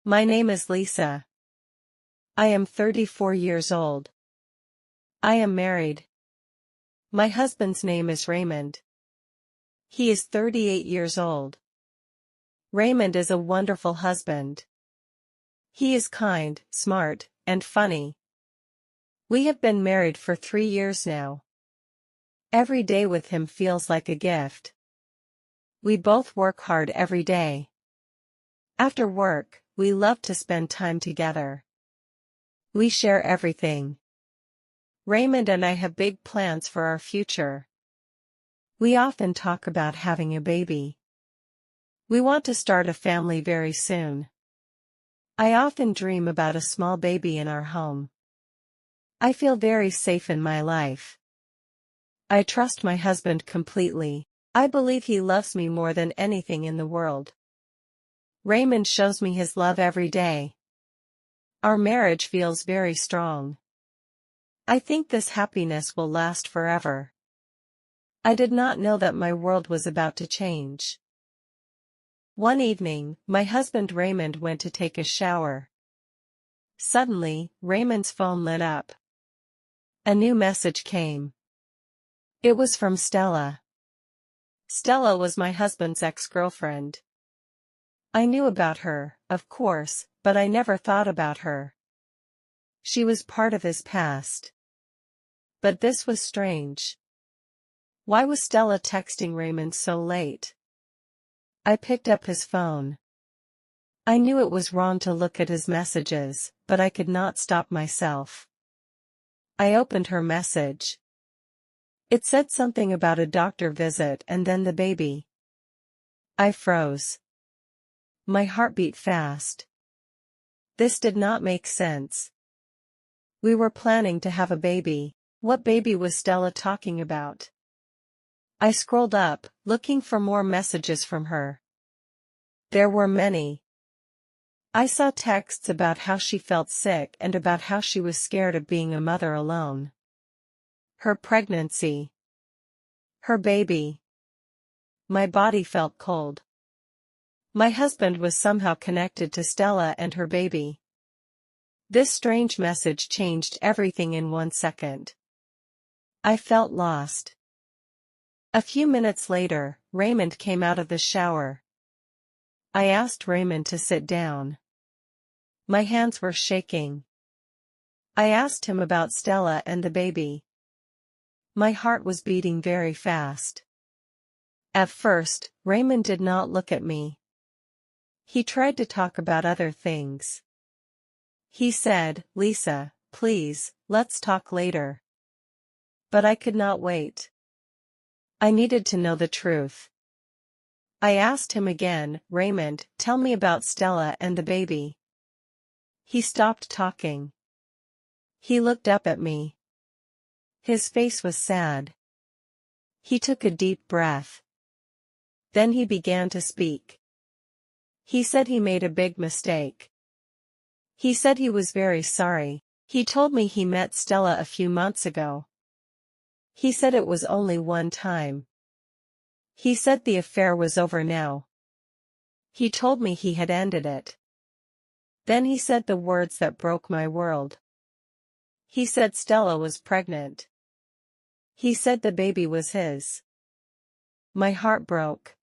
My name is Lisa. I am 34 years old. I am married. My husband's name is Raymond. He is 38 years old. Raymond is a wonderful husband. He is kind, smart, and funny. We have been married for 3 years now. Every day with him feels like a gift. We both work hard every day. After work, we love to spend time together. We share everything. Raymond and I have big plans for our future. We often talk about having a baby. We want to start a family very soon. I often dream about a small baby in our home. I feel very safe in my life. I trust my husband completely. I believe he loves me more than anything in the world. Raymond shows me his love every day. Our marriage feels very strong. I think this happiness will last forever. I did not know that my world was about to change. One evening, my husband Raymond went to take a shower. Suddenly, Raymond's phone lit up. A new message came. It was from Stella. Stella was my husband's ex-girlfriend. I knew about her, of course, but I never thought about her. She was part of his past. But this was strange. Why was Stella texting Raymond so late? I picked up his phone. I knew it was wrong to look at his messages, but I could not stop myself. I opened her message. It said something about a doctor visit and then the baby. I froze. My heart beat fast. This did not make sense. We were planning to have a baby. What baby was Stella talking about? I scrolled up, looking for more messages from her. There were many. I saw texts about how she felt sick and about how she was scared of being a mother alone. Her pregnancy. Her baby. My body felt cold. My husband was somehow connected to Stella and her baby. This strange message changed everything in 1 second. I felt lost. A few minutes later, Raymond came out of the shower. I asked Raymond to sit down. My hands were shaking. I asked him about Stella and the baby. My heart was beating very fast. At first, Raymond did not look at me. He tried to talk about other things. He said, "Lisa, please, let's talk later." But I could not wait. I needed to know the truth. I asked him again, "Raymond, tell me about Stella and the baby." He stopped talking. He looked up at me. His face was sad. He took a deep breath. Then he began to speak. He said he made a big mistake. He said he was very sorry. He told me he met Stella a few months ago. He said it was only one time. He said the affair was over now. He told me he had ended it. Then he said the words that broke my world. He said Stella was pregnant. He said the baby was his. My heart broke.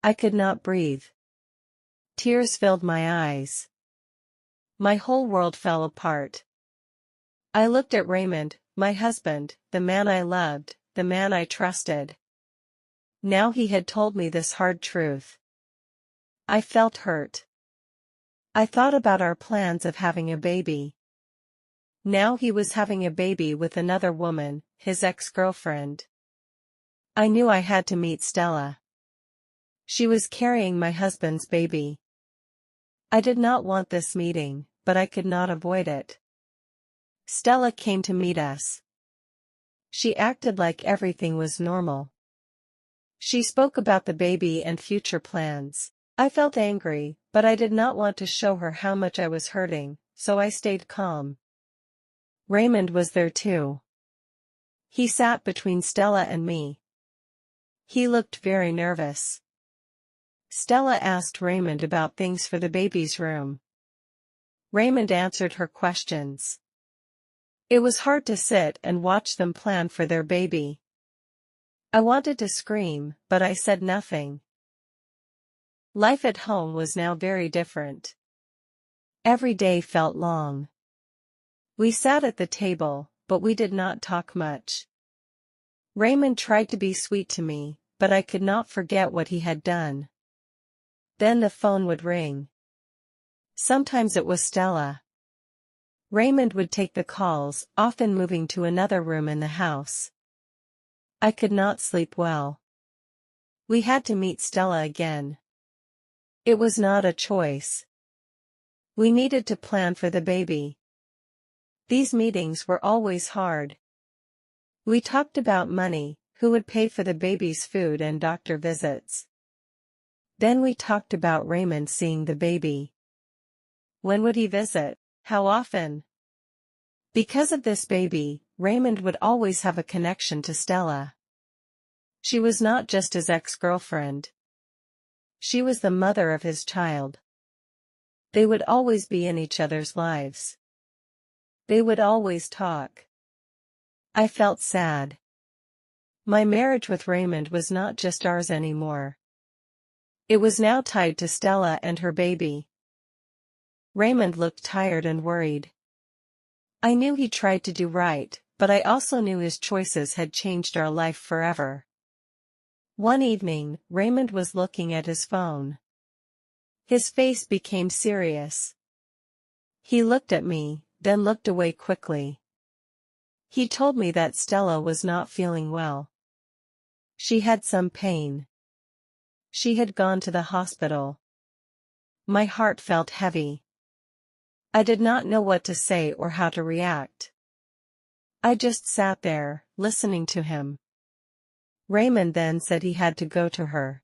I could not breathe. Tears filled my eyes. My whole world fell apart. I looked at Raymond, my husband, the man I loved, the man I trusted. Now he had told me this hard truth. I felt hurt. I thought about our plans of having a baby. Now he was having a baby with another woman, his ex-girlfriend. I knew I had to meet Stella. She was carrying my husband's baby. I did not want this meeting, but I could not avoid it. Stella came to meet us. She acted like everything was normal. She spoke about the baby and future plans. I felt angry, but I did not want to show her how much I was hurting, so I stayed calm. Raymond was there too. He sat between Stella and me. He looked very nervous. Stella asked Raymond about things for the baby's room. Raymond answered her questions. It was hard to sit and watch them plan for their baby. I wanted to scream, but I said nothing. Life at home was now very different. Every day felt long. We sat at the table, but we did not talk much. Raymond tried to be sweet to me, but I could not forget what he had done. Then the phone would ring. Sometimes it was Stella. Raymond would take the calls, often moving to another room in the house. I could not sleep well. We had to meet Stella again. It was not a choice. We needed to plan for the baby. These meetings were always hard. We talked about money, who would pay for the baby's food and doctor visits. Then we talked about Raymond seeing the baby. When would he visit? How often? Because of this baby, Raymond would always have a connection to Stella. She was not just his ex-girlfriend. She was the mother of his child. They would always be in each other's lives. They would always talk. I felt sad. My marriage with Raymond was not just ours anymore. It was now tied to Stella and her baby. Raymond looked tired and worried. I knew he tried to do right, but I also knew his choices had changed our life forever. One evening, Raymond was looking at his phone. His face became serious. He looked at me, then looked away quickly. He told me that Stella was not feeling well. She had some pain. She had gone to the hospital. My heart felt heavy. I did not know what to say or how to react. I just sat there, listening to him. Raymond then said he had to go to her.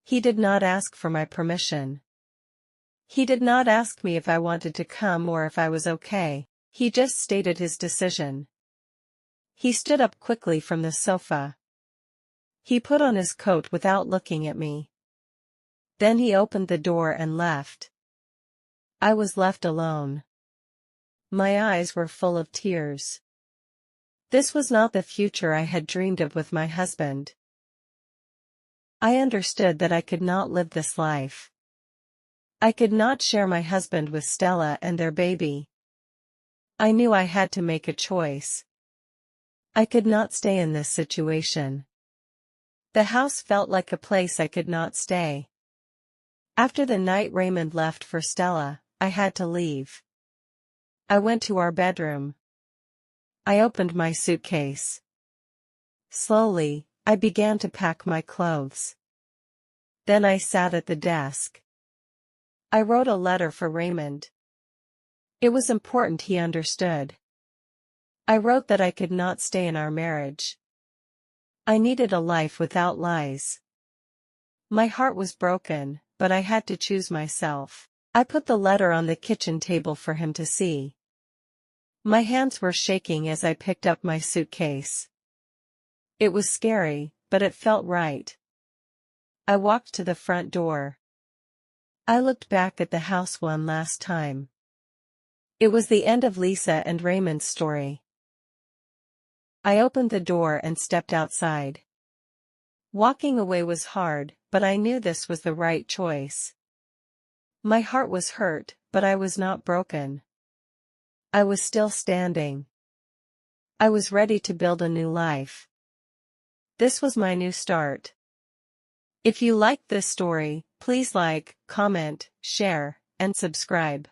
He did not ask for my permission. He did not ask me if I wanted to come or if I was okay. He just stated his decision. He stood up quickly from the sofa. He put on his coat without looking at me. Then he opened the door and left. I was left alone. My eyes were full of tears. This was not the future I had dreamed of with my husband. I understood that I could not live this life. I could not share my husband with Stella and their baby. I knew I had to make a choice. I could not stay in this situation. The house felt like a place I could not stay. After the night Raymond left for Stella, I had to leave. I went to our bedroom. I opened my suitcase. Slowly, I began to pack my clothes. Then I sat at the desk. I wrote a letter for Raymond. It was important he understood. I wrote that I could not stay in our marriage. I needed a life without lies. My heart was broken, but I had to choose myself. I put the letter on the kitchen table for him to see. My hands were shaking as I picked up my suitcase. It was scary, but it felt right. I walked to the front door. I looked back at the house one last time. It was the end of Lisa and Raymond's story. I opened the door and stepped outside. Walking away was hard, but I knew this was the right choice. My heart was hurt, but I was not broken. I was still standing. I was ready to build a new life. This was my new start. If you liked this story, please like, comment, share, and subscribe.